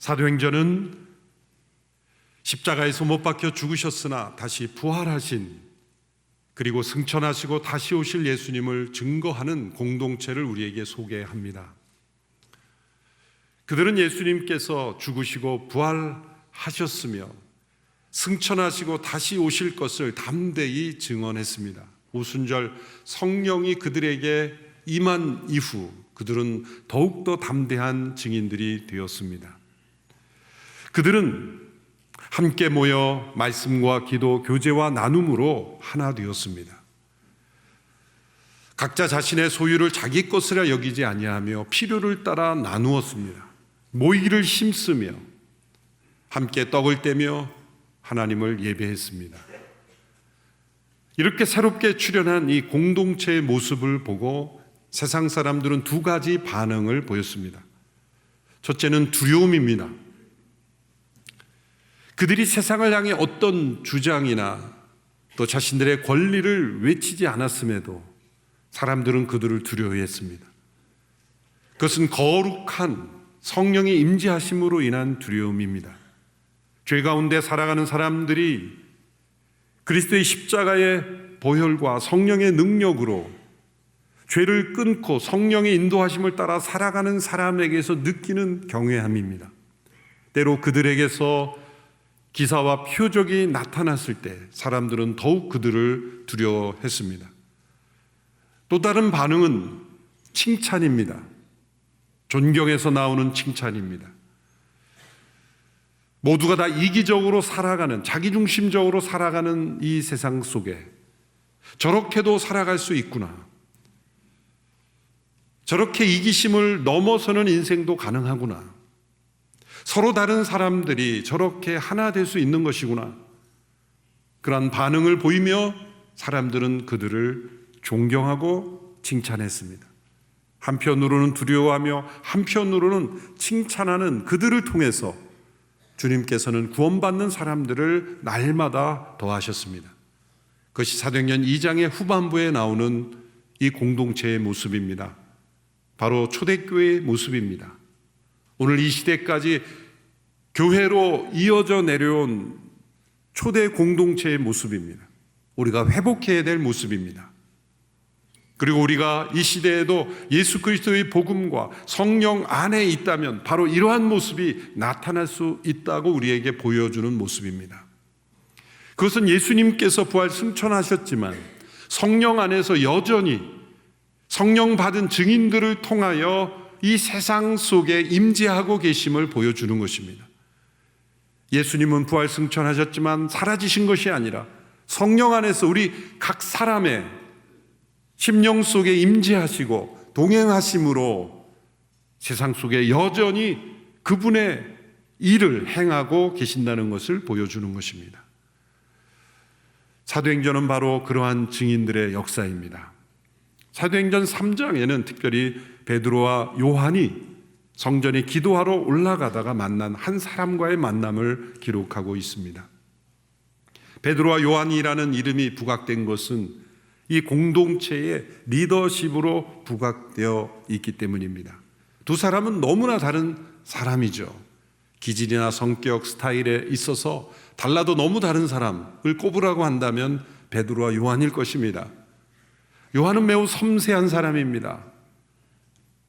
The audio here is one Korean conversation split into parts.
사도행전은 십자가에서 못 박혀 죽으셨으나 다시 부활하신, 그리고 승천하시고 다시 오실 예수님을 증거하는 공동체를 우리에게 소개합니다. 그들은 예수님께서 죽으시고 부활하셨으며 승천하시고 다시 오실 것을 담대히 증언했습니다. 오순절 성령이 그들에게 임한 이후 그들은 더욱더 담대한 증인들이 되었습니다. 그들은 함께 모여 말씀과 기도, 교제와 나눔으로 하나 되었습니다. 각자 자신의 소유를 자기 것이라 여기지 아니하며 필요를 따라 나누었습니다. 모이기를 힘쓰며 함께 떡을 떼며 하나님을 예배했습니다. 이렇게 새롭게 출현한 이 공동체의 모습을 보고 세상 사람들은 두 가지 반응을 보였습니다. 첫째는 두려움입니다. 그들이 세상을 향해 어떤 주장이나 또 자신들의 권리를 외치지 않았음에도 사람들은 그들을 두려워했습니다. 그것은 거룩한 성령의 임재하심으로 인한 두려움입니다. 죄 가운데 살아가는 사람들이 그리스도의 십자가의 보혈과 성령의 능력으로 죄를 끊고 성령의 인도하심을 따라 살아가는 사람에게서 느끼는 경외함입니다. 때로 그들에게서 기사와 표적이 나타났을 때 사람들은 더욱 그들을 두려워했습니다. 또 다른 반응은 칭찬입니다. 존경에서 나오는 칭찬입니다. 모두가 다 이기적으로 살아가는, 자기중심적으로 살아가는 이 세상 속에 저렇게도 살아갈 수 있구나, 저렇게 이기심을 넘어서는 인생도 가능하구나, 서로 다른 사람들이 저렇게 하나 될 수 있는 것이구나, 그러한 반응을 보이며 사람들은 그들을 존경하고 칭찬했습니다. 한편으로는 두려워하며 한편으로는 칭찬하는 그들을 통해서 주님께서는 구원받는 사람들을 날마다 더하셨습니다. 그것이 사도행전 2장의 후반부에 나오는 이 공동체의 모습입니다. 바로 초대교회의 모습입니다. 오늘 이 시대까지 교회로 이어져 내려온 초대 공동체의 모습입니다. 우리가 회복해야 될 모습입니다. 그리고 우리가 이 시대에도 예수 그리스도의 복음과 성령 안에 있다면 바로 이러한 모습이 나타날 수 있다고 우리에게 보여주는 모습입니다. 그것은 예수님께서 부활 승천하셨지만 성령 안에서 여전히 성령 받은 증인들을 통하여 이 세상 속에 임재하고 계심을 보여주는 것입니다. 예수님은 부활 승천하셨지만 사라지신 것이 아니라 성령 안에서 우리 각 사람의 심령 속에 임재하시고 동행하심으로 세상 속에 여전히 그분의 일을 행하고 계신다는 것을 보여주는 것입니다. 사도행전은 바로 그러한 증인들의 역사입니다. 사도행전 3장에는 특별히 베드로와 요한이 성전에 기도하러 올라가다가 만난 한 사람과의 만남을 기록하고 있습니다. 베드로와 요한이라는 이름이 부각된 것은 이 공동체의 리더십으로 부각되어 있기 때문입니다. 두 사람은 너무나 다른 사람이죠. 기질이나 성격, 스타일에 있어서 달라도 너무 다른 사람을 꼽으라고 한다면 베드로와 요한일 것입니다. 요한은 매우 섬세한 사람입니다.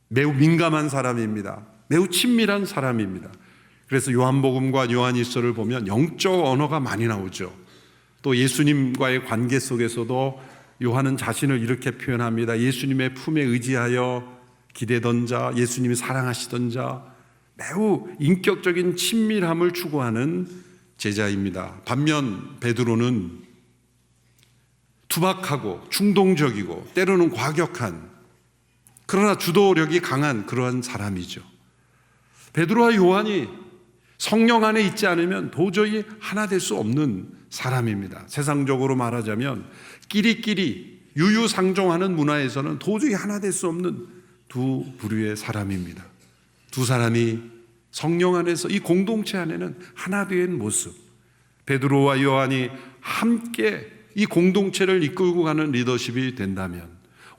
매우 민감한 사람입니다. 매우 친밀한 사람입니다. 그래서 요한복음과 요한일서를 보면 영적 언어가 많이 나오죠. 또 예수님과의 관계 속에서도 요한은 자신을 이렇게 표현합니다. 예수님의 품에 의지하여 기대던 자, 예수님이 사랑하시던 자, 매우 인격적인 친밀함을 추구하는 제자입니다. 반면 베드로는 투박하고 충동적이고 때로는 과격한, 그러나 주도력이 강한 그러한 사람이죠. 베드로와 요한이 성령 안에 있지 않으면 도저히 하나 될 수 없는 사람입니다. 세상적으로 말하자면 끼리끼리 유유상종하는 문화에서는 도저히 하나 될 수 없는 두 부류의 사람입니다. 두 사람이 성령 안에서 이 공동체 안에는 하나 된 모습, 베드로와 요한이 함께 이 공동체를 이끌고 가는 리더십이 된다면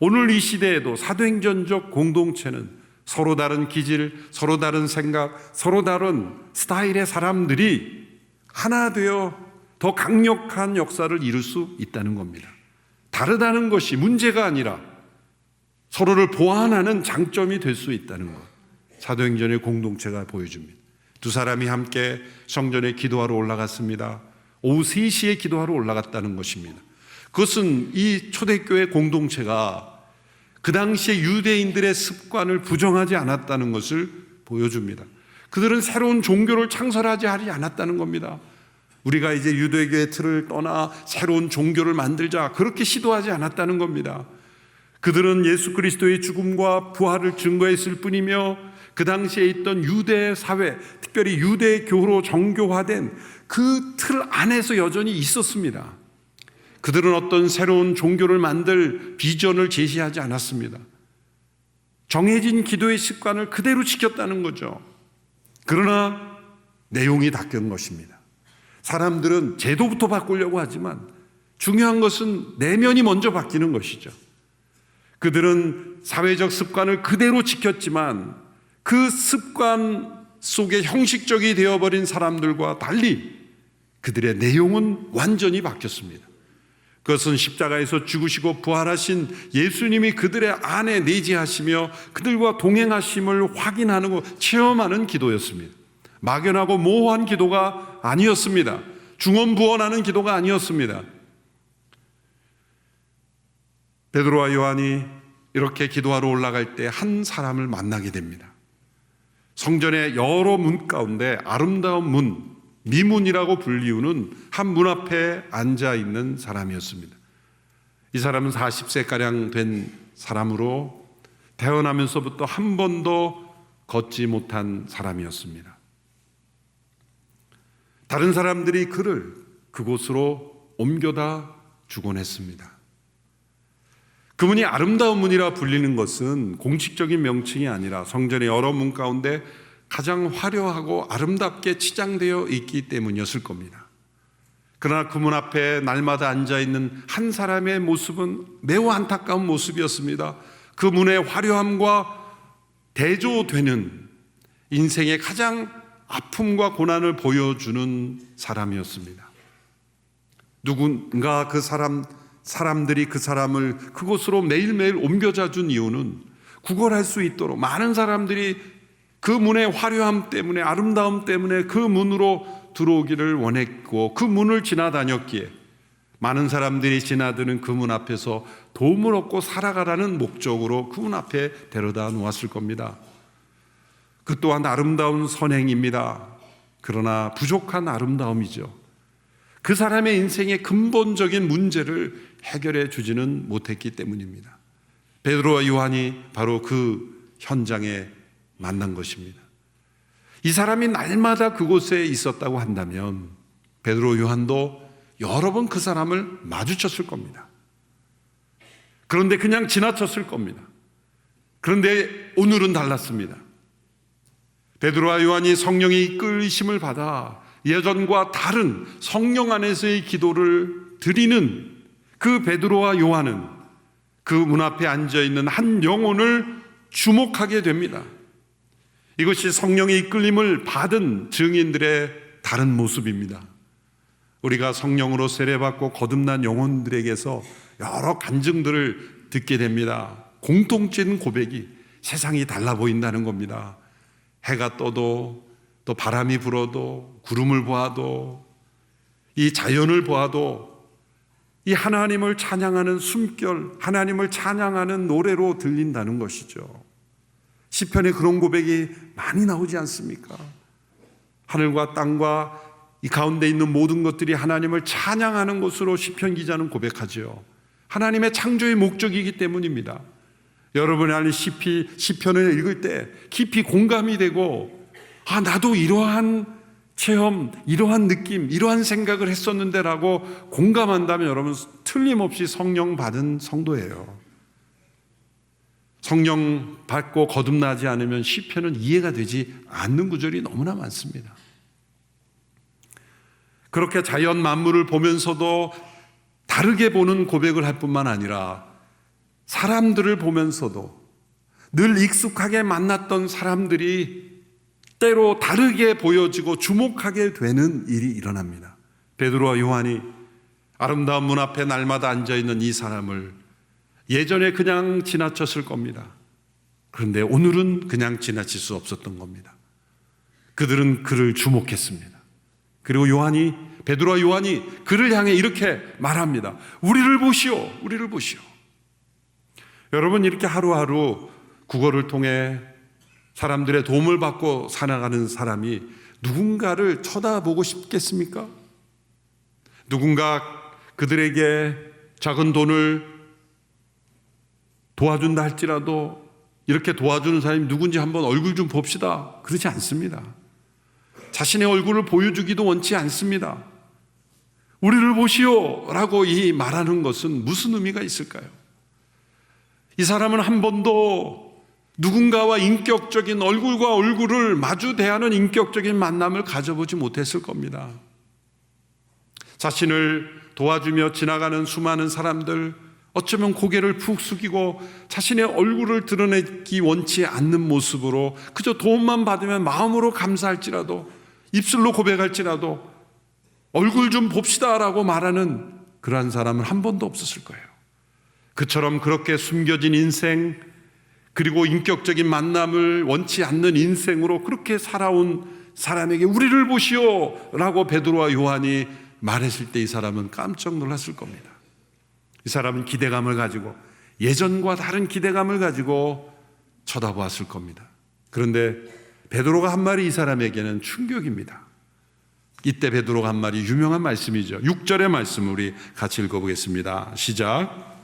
오늘 이 시대에도 사도행전적 공동체는 서로 다른 기질, 서로 다른 생각, 서로 다른 스타일의 사람들이 하나 되어 더 강력한 역사를 이룰 수 있다는 겁니다. 다르다는 것이 문제가 아니라 서로를 보완하는 장점이 될 수 있다는 것, 사도행전의 공동체가 보여줍니다. 두 사람이 함께 성전에 기도하러 올라갔습니다. 오후 3시에 기도하러 올라갔다는 것입니다. 그것은 이 초대교회 공동체가 그 당시에 유대인들의 습관을 부정하지 않았다는 것을 보여줍니다. 그들은 새로운 종교를 창설하지 않았다는 겁니다. 우리가 이제 유대교의 틀을 떠나 새로운 종교를 만들자, 그렇게 시도하지 않았다는 겁니다. 그들은 예수 그리스도의 죽음과 부활을 증거했을 뿐이며 그 당시에 있던 유대 사회, 특별히 유대교로 정교화된 그 틀 안에서 여전히 있었습니다. 그들은 어떤 새로운 종교를 만들 비전을 제시하지 않았습니다. 정해진 기도의 습관을 그대로 지켰다는 거죠. 그러나 내용이 바뀐 것입니다. 사람들은 제도부터 바꾸려고 하지만 중요한 것은 내면이 먼저 바뀌는 것이죠. 그들은 사회적 습관을 그대로 지켰지만 그 습관 속에 형식적이 되어버린 사람들과 달리 그들의 내용은 완전히 바뀌었습니다. 그것은 십자가에서 죽으시고 부활하신 예수님이 그들의 안에 내재하시며 그들과 동행하심을 확인하고 체험하는 기도였습니다. 막연하고 모호한 기도가 아니었습니다. 중언부언하는 기도가 아니었습니다. 베드로와 요한이 이렇게 기도하러 올라갈 때 한 사람을 만나게 됩니다. 성전의 여러 문 가운데 아름다운 문, 미문이라고 불리우는 한 문 앞에 앉아 있는 사람이었습니다. 이 사람은 40세가량 된 사람으로 태어나면서부터 한 번도 걷지 못한 사람이었습니다. 다른 사람들이 그를 그곳으로 옮겨다 주곤 했습니다. 그 문이 아름다운 문이라 불리는 것은 공식적인 명칭이 아니라 성전의 여러 문 가운데 가장 화려하고 아름답게 치장되어 있기 때문이었을 겁니다. 그러나 그 문 앞에 날마다 앉아있는 한 사람의 모습은 매우 안타까운 모습이었습니다. 그 문의 화려함과 대조되는 인생의 가장 아픔과 고난을 보여주는 사람이었습니다. 누군가 사람들이 그 사람을 그곳으로 매일매일 옮겨다 준 이유는 구걸할 수 있도록 많은 사람들이 그 문의 화려함 때문에, 아름다움 때문에 그 문으로 들어오기를 원했고 그 문을 지나다녔기에 많은 사람들이 지나드는 그 문 앞에서 도움을 얻고 살아가라는 목적으로 그 문 앞에 데려다 놓았을 겁니다. 그 또한 아름다운 선행입니다. 그러나 부족한 아름다움이죠. 그 사람의 인생의 근본적인 문제를 해결해 주지는 못했기 때문입니다. 베드로와 요한이 바로 그 현장에 만난 것입니다. 이 사람이 날마다 그곳에 있었다고 한다면 베드로 요한도 여러 번 그 사람을 마주쳤을 겁니다. 그런데 그냥 지나쳤을 겁니다. 그런데 오늘은 달랐습니다. 베드로와 요한이 성령의 이끌심을 받아 예전과 다른 성령 안에서의 기도를 드리는 그 베드로와 요한은 그 문 앞에 앉아있는 한 영혼을 주목하게 됩니다. 이것이 성령의 이끌림을 받은 증인들의 다른 모습입니다. 우리가 성령으로 세례받고 거듭난 영혼들에게서 여러 간증들을 듣게 됩니다. 공통적인 고백이 세상이 달라 보인다는 겁니다. 해가 떠도 또 바람이 불어도 구름을 보아도 이 자연을 보아도 이 하나님을 찬양하는 숨결, 하나님을 찬양하는 노래로 들린다는 것이죠. 시편에 그런 고백이 많이 나오지 않습니까? 하늘과 땅과 이 가운데 있는 모든 것들이 하나님을 찬양하는 것으로 시편 기자는 고백하죠. 하나님의 창조의 목적이기 때문입니다. 여러분이 시편을 읽을 때 깊이 공감이 되고 나도 이러한 체험, 이러한 느낌, 이러한 생각을 했었는데 라고 공감한다면 여러분 틀림없이 성령 받은 성도예요. 성령 받고 거듭나지 않으면 시편은 이해가 되지 않는 구절이 너무나 많습니다. 그렇게 자연 만물을 보면서도 다르게 보는 고백을 할 뿐만 아니라 사람들을 보면서도 늘 익숙하게 만났던 사람들이 때로 다르게 보여지고 주목하게 되는 일이 일어납니다. 베드로와 요한이 아름다운 문 앞에 날마다 앉아있는 이 사람을 예전에 그냥 지나쳤을 겁니다. 그런데 오늘은 그냥 지나칠 수 없었던 겁니다. 그들은 그를 주목했습니다. 그리고 베드로와 요한이 그를 향해 이렇게 말합니다. 우리를 보시오, 우리를 보시오. 여러분, 이렇게 하루하루 국어를 통해 사람들의 도움을 받고 살아가는 사람이 누군가를 쳐다보고 싶겠습니까? 누군가 그들에게 작은 돈을 도와준다 할지라도 이렇게 도와주는 사람이 누군지 한번 얼굴 좀 봅시다, 그러지 않습니다. 자신의 얼굴을 보여주기도 원치 않습니다. 우리를 보시오 라고 이 말하는 것은 무슨 의미가 있을까요? 이 사람은 한 번도 누군가와 인격적인 얼굴과 얼굴을 마주 대하는 인격적인 만남을 가져보지 못했을 겁니다. 자신을 도와주며 지나가는 수많은 사람들, 어쩌면 고개를 푹 숙이고 자신의 얼굴을 드러내기 원치 않는 모습으로 그저 도움만 받으면 마음으로 감사할지라도, 입술로 고백할지라도 얼굴 좀 봅시다라고 말하는 그러한 사람은 한 번도 없었을 거예요. 그처럼 그렇게 숨겨진 인생, 그리고 인격적인 만남을 원치 않는 인생으로 그렇게 살아온 사람에게 우리를 보시오 라고 베드로와 요한이 말했을 때 이 사람은 깜짝 놀랐을 겁니다. 이 사람은 기대감을 가지고, 예전과 다른 기대감을 가지고 쳐다보았을 겁니다. 그런데 베드로가 한 말이 이 사람에게는 충격입니다. 이때 베드로가 한 말이 유명한 말씀이죠. 6절의 말씀 우리 같이 읽어보겠습니다. 시작.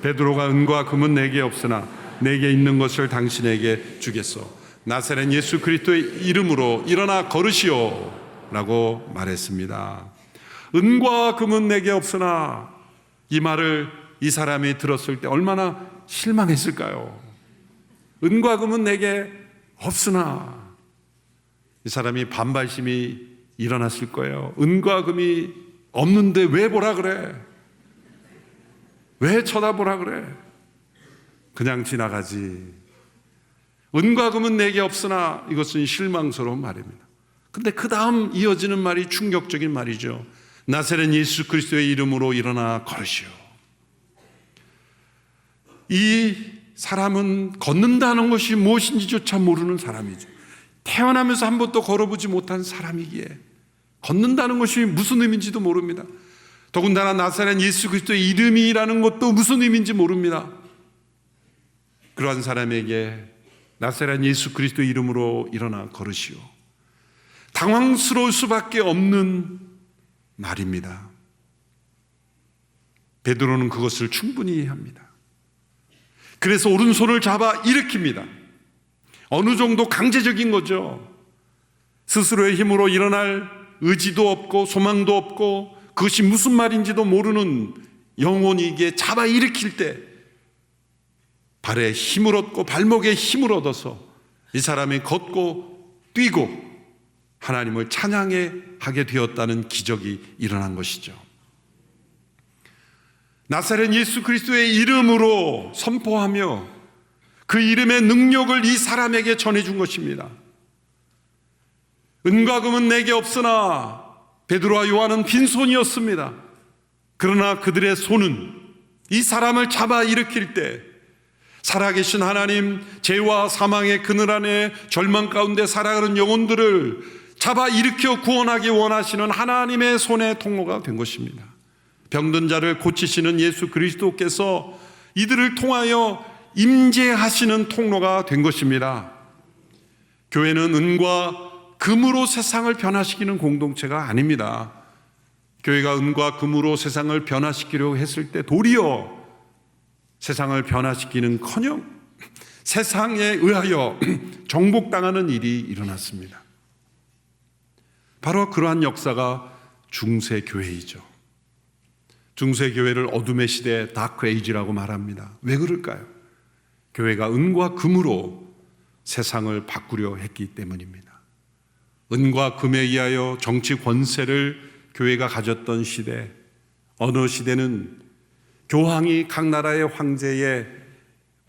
베드로가 은과 금은 내게 없으나 내게 있는 것을 당신에게 주겠소. 나사렛 예수 그리스도의 이름으로 일어나 걸으시오 라고 말했습니다. 은과 금은 내게 없으나, 이 말을 이 사람이 들었을 때 얼마나 실망했을까요? 은과 금은 내게 없으나, 이 사람이 반발심이 일어났을 거예요. 은과 금이 없는데 왜 보라 그래? 왜 쳐다보라 그래? 그냥 지나가지. 은과 금은 내게 없으나, 이것은 실망스러운 말입니다. 근데 그 다음 이어지는 말이 충격적인 말이죠. 나사렛 예수 그리스도의 이름으로 일어나 걸으시오. 이 사람은 걷는다는 것이 무엇인지조차 모르는 사람이죠. 태어나면서 한 번도 걸어보지 못한 사람이기에 걷는다는 것이 무슨 의미인지도 모릅니다. 더군다나 나사렛 예수 그리스도의 이름이라는 것도 무슨 의미인지 모릅니다. 그러한 사람에게 나사렛 예수 그리스도의 이름으로 일어나 걸으시오. 당황스러울 수밖에 없는 말입니다. 베드로는 그것을 충분히 이해합니다. 그래서 오른손을 잡아 일으킵니다. 어느 정도 강제적인 거죠. 스스로의 힘으로 일어날 의지도 없고 소망도 없고 그것이 무슨 말인지도 모르는 영혼이기에 잡아 일으킬 때 발에 힘을 얻고 발목에 힘을 얻어서 이 사람이 걷고 뛰고 하나님을 찬양하게 되었다는 기적이 일어난 것이죠. 나사렛 예수 그리스도의 이름으로 선포하며 그 이름의 능력을 이 사람에게 전해준 것입니다. 은과 금은 내게 없으나, 베드로와 요한은 빈손이었습니다. 그러나 그들의 손은 이 사람을 잡아 일으킬 때 살아계신 하나님, 죄와 사망의 그늘 안에 절망 가운데 살아가는 영혼들을 잡아 일으켜 구원하기 원하시는 하나님의 손의 통로가 된 것입니다. 병든 자를 고치시는 예수 그리스도께서 이들을 통하여 임재하시는 통로가 된 것입니다. 교회는 은과 금으로 세상을 변화시키는 공동체가 아닙니다. 교회가 은과 금으로 세상을 변화시키려고 했을 때 도리어 세상을 변화시키는커녕 세상에 의하여 정복당하는 일이 일어났습니다. 바로 그러한 역사가 중세교회이죠. 중세교회를 어둠의 시대, 다크 에이지라고 말합니다. 왜 그럴까요? 교회가 은과 금으로 세상을 바꾸려 했기 때문입니다. 은과 금에 의하여 정치 권세를 교회가 가졌던 시대, 어느 시대는 교황이 각 나라의 황제의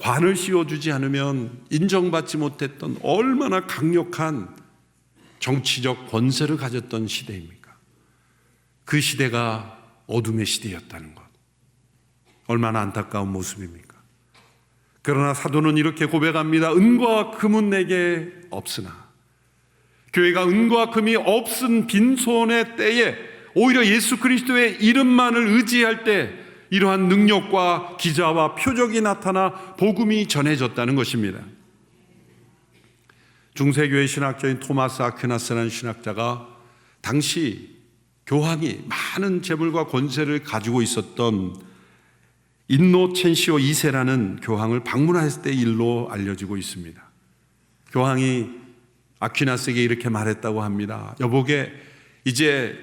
관을 씌워주지 않으면 인정받지 못했던 얼마나 강력한 정치적 권세를 가졌던 시대입니까? 그 시대가 어둠의 시대였다는 것, 얼마나 안타까운 모습입니까? 그러나 사도는 이렇게 고백합니다. 은과 금은 내게 없으나, 교회가 은과 금이 없은 빈손의 때에 오히려 예수 그리스도의 이름만을 의지할 때 이러한 능력과 기자와 표적이 나타나 복음이 전해졌다는 것입니다. 중세교회 신학자인 토마스 아퀴나스라는 신학자가 당시 교황이 많은 재물과 권세를 가지고 있었던 인노첸시오 2세라는 교황을 방문했을 때 일로 알려지고 있습니다. 교황이 아퀴나스에게 이렇게 말했다고 합니다. 여보게, 이제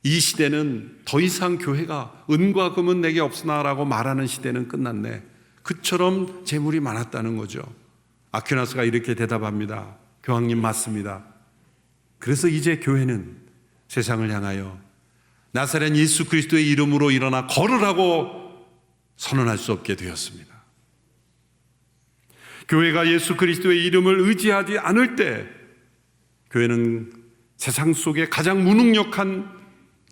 이 시대는 더 이상 교회가 은과 금은 내게 없으나라고 말하는 시대는 끝났네. 그처럼 재물이 많았다는 거죠. 아퀴나스가 이렇게 대답합니다. 교황님, 맞습니다. 그래서 이제 교회는 세상을 향하여 나사렛 예수 그리스도의 이름으로 일어나 걸으라고 선언할 수 없게 되었습니다. 교회가 예수 그리스도의 이름을 의지하지 않을 때 교회는 세상 속에 가장 무능력한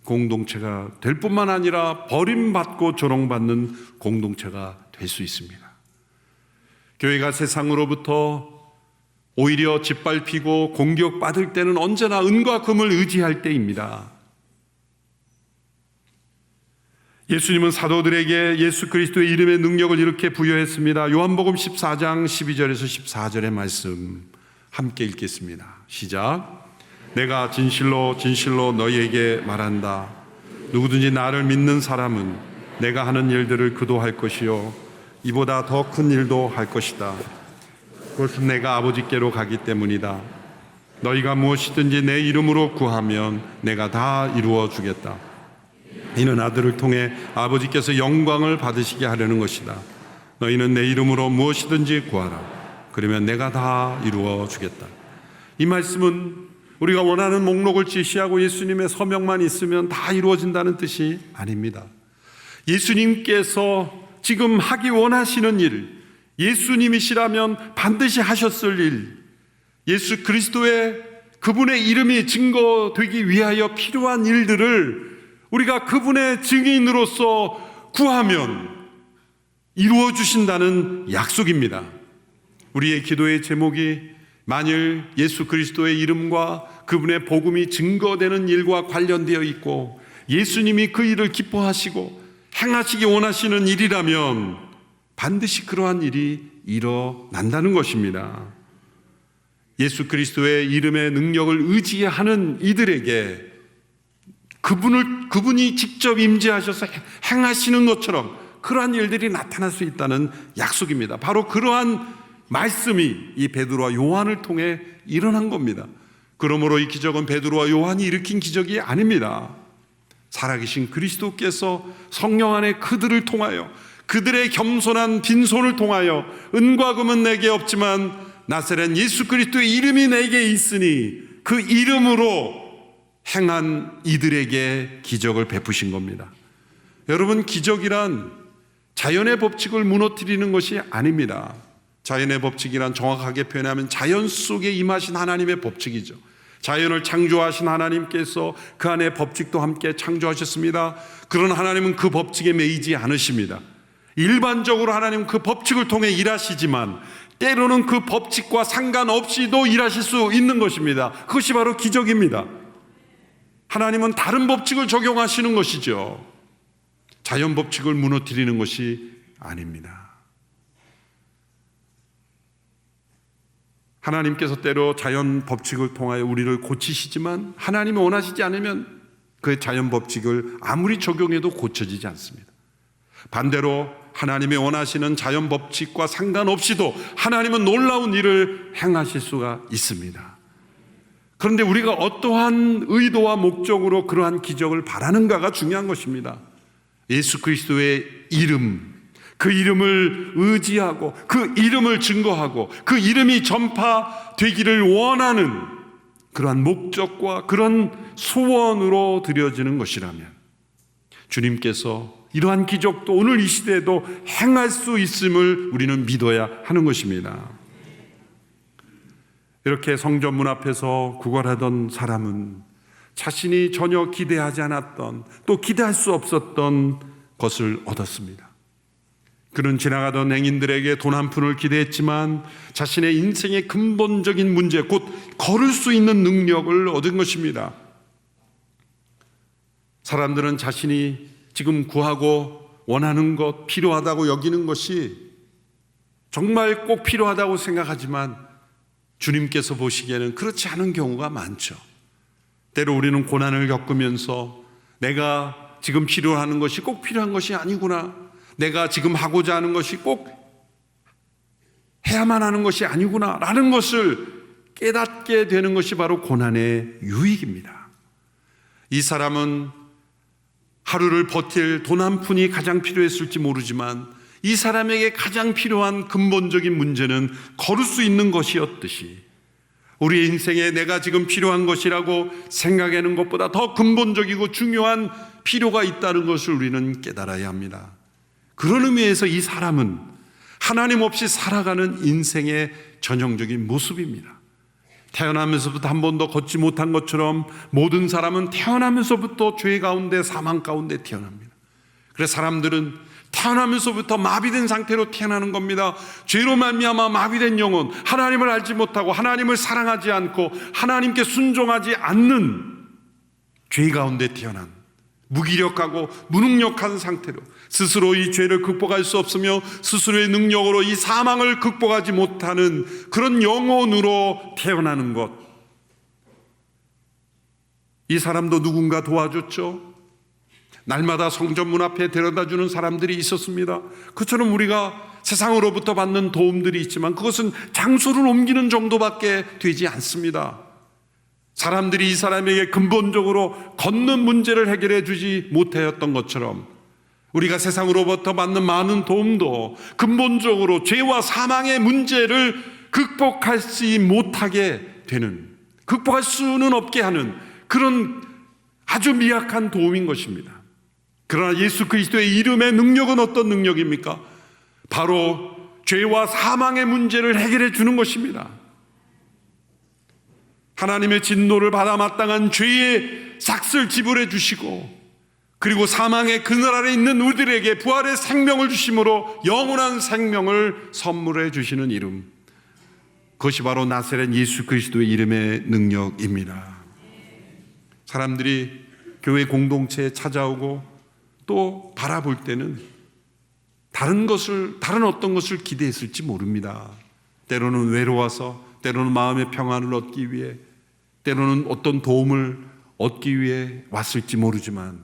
공동체가 될 뿐만 아니라 버림받고 조롱받는 공동체가 될 수 있습니다. 교회가 세상으로부터 오히려 짓밟히고 공격받을 때는 언제나 은과 금을 의지할 때입니다. 예수님은 사도들에게 예수 그리스도의 이름의 능력을 이렇게 부여했습니다. 요한복음 14장 12절에서 14절의 말씀 함께 읽겠습니다. 시작. 내가 진실로 진실로 너희에게 말한다. 누구든지 나를 믿는 사람은 내가 하는 일들을 그도 할 것이요 이보다 더 큰 일도 할 것이다. 그것은 내가 아버지께로 가기 때문이다. 너희가 무엇이든지 내 이름으로 구하면 내가 다 이루어 주겠다. 이는 아들을 통해 아버지께서 영광을 받으시게 하려는 것이다. 너희는 내 이름으로 무엇이든지 구하라. 그러면 내가 다 이루어 주겠다. 이 말씀은 우리가 원하는 목록을 제시하고 예수님의 서명만 있으면 다 이루어진다는 뜻이 아닙니다. 예수님께서 지금 하기 원하시는 일, 예수님이시라면 반드시 하셨을 일, 예수 그리스도의 그분의 이름이 증거되기 위하여 필요한 일들을 우리가 그분의 증인으로서 구하면 이루어 주신다는 약속입니다. 우리의 기도의 제목이 만일 예수 그리스도의 이름과 그분의 복음이 증거되는 일과 관련되어 있고 예수님이 그 일을 기뻐하시고 행하시기 원하시는 일이라면 반드시 그러한 일이 일어난다는 것입니다. 예수 그리스도의 이름의 능력을 의지하는 이들에게 그분이 직접 임재하셔서 행하시는 것처럼 그러한 일들이 나타날 수 있다는 약속입니다. 바로 그러한 말씀이 이 베드로와 요한을 통해 일어난 겁니다. 그러므로 이 기적은 베드로와 요한이 일으킨 기적이 아닙니다. 살아계신 그리스도께서 성령 안에 그들을 통하여 그들의 겸손한 빈손을 통하여 은과 금은 내게 없지만 나사렛 예수 그리스도의 이름이 내게 있으니 그 이름으로 행한 이들에게 기적을 베푸신 겁니다. 여러분, 기적이란 자연의 법칙을 무너뜨리는 것이 아닙니다. 자연의 법칙이란 정확하게 표현하면 자연 속에 임하신 하나님의 법칙이죠. 자연을 창조하신 하나님께서 그 안에 법칙도 함께 창조하셨습니다. 그러나 하나님은 그 법칙에 매이지 않으십니다. 일반적으로 하나님은 그 법칙을 통해 일하시지만 때로는 그 법칙과 상관없이도 일하실 수 있는 것입니다. 그것이 바로 기적입니다. 하나님은 다른 법칙을 적용하시는 것이죠. 자연 법칙을 무너뜨리는 것이 아닙니다. 하나님께서 때로 자연 법칙을 통하여 우리를 고치시지만 하나님이 원하시지 않으면 그 자연 법칙을 아무리 적용해도 고쳐지지 않습니다. 반대로 하나님이 원하시는 자연 법칙과 상관없이도 하나님은 놀라운 일을 행하실 수가 있습니다. 그런데 우리가 어떠한 의도와 목적으로 그러한 기적을 바라는가가 중요한 것입니다. 예수 그리스도의 이름, 그 이름을 의지하고 그 이름을 증거하고 그 이름이 전파되기를 원하는 그러한 목적과 그런 소원으로 드려지는 것이라면 주님께서 이러한 기적도 오늘 이 시대에도 행할 수 있음을 우리는 믿어야 하는 것입니다. 이렇게 성전 문 앞에서 구걸하던 사람은 자신이 전혀 기대하지 않았던, 또 기대할 수 없었던 것을 얻었습니다. 그는 지나가던 행인들에게 돈 한 푼을 기대했지만 자신의 인생의 근본적인 문제, 곧 걸을 수 있는 능력을 얻은 것입니다. 사람들은 자신이 지금 구하고 원하는 것, 필요하다고 여기는 것이 정말 꼭 필요하다고 생각하지만 주님께서 보시기에는 그렇지 않은 경우가 많죠. 때로 우리는 고난을 겪으면서 내가 지금 필요하는 것이 꼭 필요한 것이 아니구나, 내가 지금 하고자 하는 것이 꼭 해야만 하는 것이 아니구나 라는 것을 깨닫게 되는 것이 바로 고난의 유익입니다. 이 사람은 하루를 버틸 돈 한 푼이 가장 필요했을지 모르지만 이 사람에게 가장 필요한 근본적인 문제는 걸을 수 있는 것이었듯이 우리의 인생에 내가 지금 필요한 것이라고 생각하는 것보다 더 근본적이고 중요한 필요가 있다는 것을 우리는 깨달아야 합니다. 그런 의미에서 이 사람은 하나님 없이 살아가는 인생의 전형적인 모습입니다. 태어나면서부터 한 번도 걷지 못한 것처럼 모든 사람은 태어나면서부터 죄 가운데, 사망 가운데 태어납니다. 그래서 사람들은 태어나면서부터 마비된 상태로 태어나는 겁니다. 죄로 말미암아 마비된 영혼, 하나님을 알지 못하고 하나님을 사랑하지 않고 하나님께 순종하지 않는 죄 가운데 태어난 무기력하고 무능력한 상태로 스스로 이 죄를 극복할 수 없으며 스스로의 능력으로 이 사망을 극복하지 못하는 그런 영혼으로 태어나는 것. 이 사람도 누군가 도와줬죠. 날마다 성전 문 앞에 데려다주는 사람들이 있었습니다. 그처럼 우리가 세상으로부터 받는 도움들이 있지만 그것은 장소를 옮기는 정도밖에 되지 않습니다. 사람들이 이 사람에게 근본적으로 걷는 문제를 해결해 주지 못하였던 것처럼 우리가 세상으로부터 받는 많은 도움도 근본적으로 죄와 사망의 문제를 극복하지 못하게 되는, 극복할 수는 없게 하는 그런 아주 미약한 도움인 것입니다. 그러나 예수 그리스도의 이름의 능력은 어떤 능력입니까? 바로 죄와 사망의 문제를 해결해 주는 것입니다. 하나님의 진노를 받아 마땅한 죄의 삭을 지불해 주시고 그리고 사망의 그늘 아래 있는 우리들에게 부활의 생명을 주심으로 영원한 생명을 선물해 주시는 이름, 그것이 바로 나사렛 예수 그리스도의 이름의 능력입니다. 사람들이 교회 공동체에 찾아오고 또 바라볼 때는 다른 어떤 것을 기대했을지 모릅니다. 때로는 외로워서, 때로는 마음의 평안을 얻기 위해, 때로는 어떤 도움을 얻기 위해 왔을지 모르지만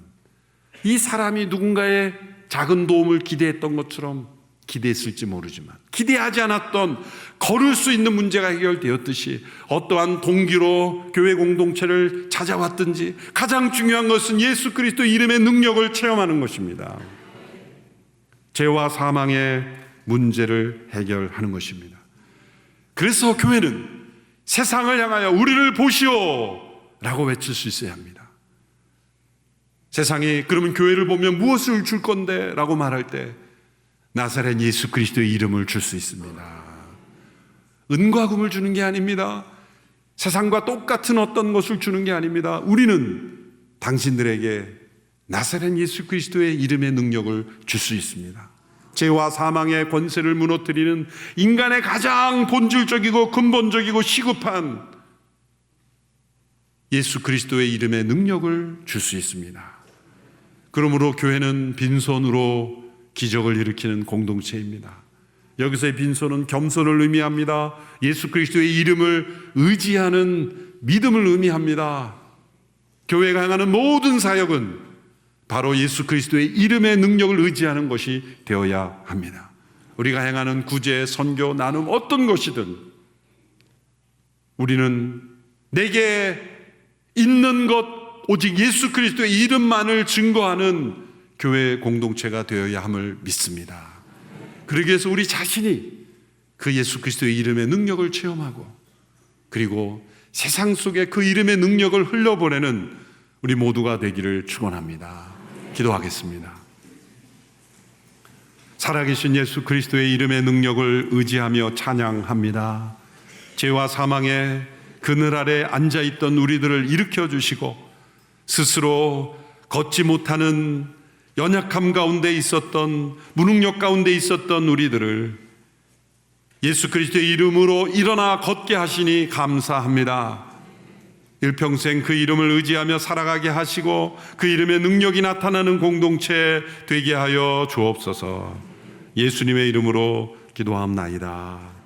이 사람이 누군가의 작은 도움을 기대했던 것처럼 기대했을지 모르지만 기대하지 않았던 걸을 수 있는 문제가 해결되었듯이 어떠한 동기로 교회 공동체를 찾아왔든지 가장 중요한 것은 예수 그리스도 이름의 능력을 체험하는 것입니다. 죄와 사망의 문제를 해결하는 것입니다. 그래서 교회는 세상을 향하여 우리를 보시오 라고 외칠 수 있어야 합니다. 세상이 그러면 교회를 보면 무엇을 줄 건데 라고 말할 때 나사렛 예수 그리스도의 이름을 줄 수 있습니다. 은과 금을 주는 게 아닙니다. 세상과 똑같은 어떤 것을 주는 게 아닙니다. 우리는 당신들에게 나사렛 예수 그리스도의 이름의 능력을 줄 수 있습니다. 죄와 사망의 권세를 무너뜨리는 인간의 가장 본질적이고 근본적이고 시급한 예수 그리스도의 이름의 능력을 줄 수 있습니다. 그러므로 교회는 빈손으로 기적을 일으키는 공동체입니다. 여기서의 빈손은 겸손을 의미합니다. 예수 그리스도의 이름을 의지하는 믿음을 의미합니다. 교회가 행하는 모든 사역은 바로 예수 그리스도의 이름의 능력을 의지하는 것이 되어야 합니다. 우리가 행하는 구제, 선교, 나눔 어떤 것이든 우리는 내게 있는 것 오직 예수 그리스도의 이름만을 증거하는 교회 공동체가 되어야 함을 믿습니다. 그러기 위해서 우리 자신이 그 예수 그리스도의 이름의 능력을 체험하고 그리고 세상 속에 그 이름의 능력을 흘려보내는 우리 모두가 되기를 축원합니다. 기도하겠습니다. 살아계신 예수 그리스도의 이름의 능력을 의지하며 찬양합니다. 죄와 사망의 그늘 아래 앉아있던 우리들을 일으켜 주시고 스스로 걷지 못하는 연약함 가운데 있었던, 무능력 가운데 있었던 우리들을 예수 그리스도의 이름으로 일어나 걷게 하시니 감사합니다. 일평생 그 이름을 의지하며 살아가게 하시고 그 이름의 능력이 나타나는 공동체 되게 하여 주옵소서. 예수님의 이름으로 기도합나이다.